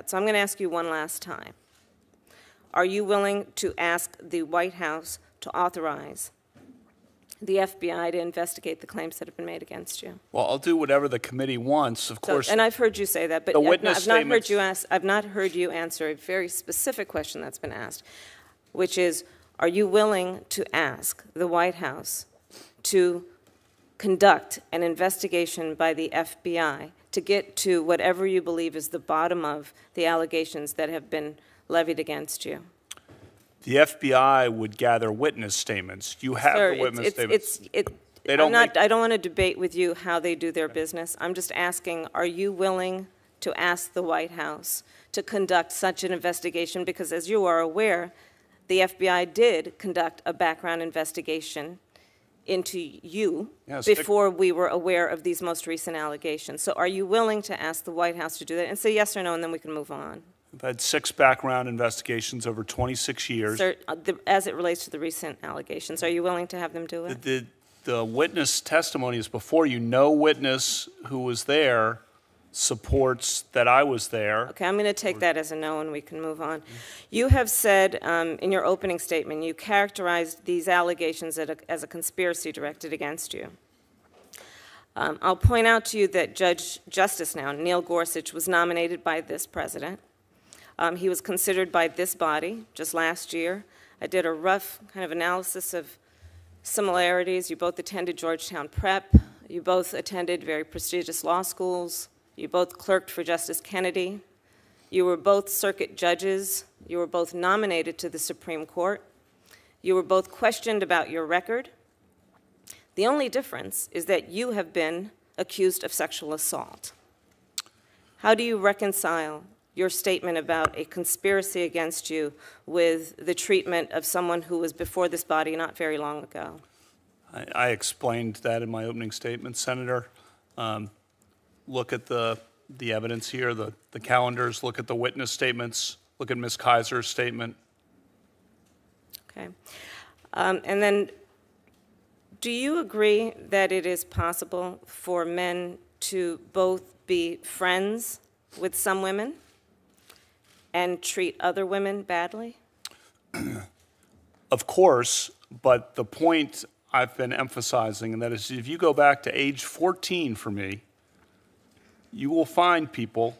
So I'm going to ask you one last time. Are you willing to ask the White House to authorize the FBI to investigate the claims that have been made against you? Well, I'll do whatever the committee wants, of course. And I've heard you say that, but I've not heard you answer a very specific question that's been asked, which is, are you willing to ask the White House to conduct an investigation by the FBI to get to whatever you believe is the bottom of the allegations that have been levied against you? The FBI would gather witness statements. You have the witness statements. I don't want to debate with you how they do their business. I'm just asking, are you willing to ask the White House to conduct such an investigation? Because as you are aware, the FBI did conduct a background investigation into you before we were aware of these most recent allegations. So are you willing to ask the White House to do that? And say yes or no, and then we can move on. I've had 6 background investigations over 26 years. Sir, as it relates to the recent allegations, are you willing to have them do it? The witness testimony is before you. No witness who was there supports that I was there. Okay, I'm going to take that as a no, and we can move on. You have said in your opening statement, you characterized these allegations as a conspiracy directed against you. I'll point out to you that Justice now, Neil Gorsuch, was nominated by this president. He was considered by this body just last year. I did a rough kind of analysis of similarities. You both attended Georgetown Prep. You both attended very prestigious law schools. You both clerked for Justice Kennedy. You were both circuit judges. You were both nominated to the Supreme Court. You were both questioned about your record. The only difference is that you have been accused of sexual assault. How do you reconcile your statement about a conspiracy against you with the treatment of someone who was before this body not very long ago? I explained that in my opening statement, Senator. Look at the evidence here, the calendars, look at the witness statements, look at Ms. Kaiser's statement. Okay. And then, do you agree that it is possible for men to both be friends with some women and treat other women badly? Of course, but the point I've been emphasizing, and that is if you go back to age 14 for me, you will find people,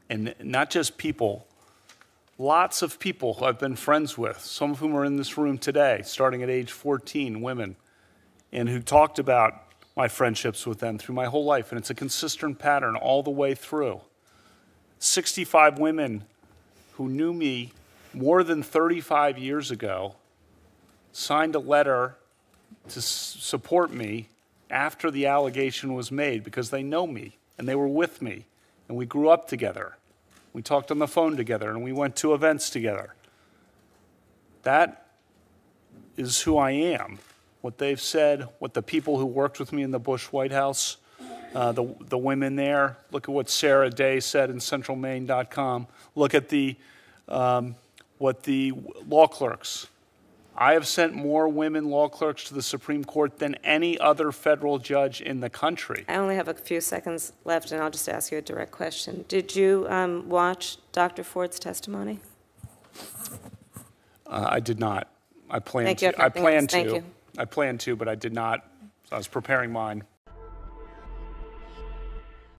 and not just people, lots of people who I've been friends with, some of whom are in this room today, starting at age 14, women, and who talked about my friendships with them through my whole life, and it's a consistent pattern all the way through. 65 women who knew me more than 35 years ago signed a letter to support me after the allegation was made because they know me. And they were with me, and we grew up together. We talked on the phone together, and we went to events together. That is who I am. What they've said, what the people who worked with me in the Bush White House, the women there. Look at what Sarah Day said in centralmaine.com. Look at what the law clerks. I have sent more women law clerks to the Supreme Court than any other federal judge in the country. I only have a few seconds left, and I'll just ask you a direct question. Did you watch Dr. Ford's testimony? I did not. I planned to. I planned to, but I did not. I was preparing mine.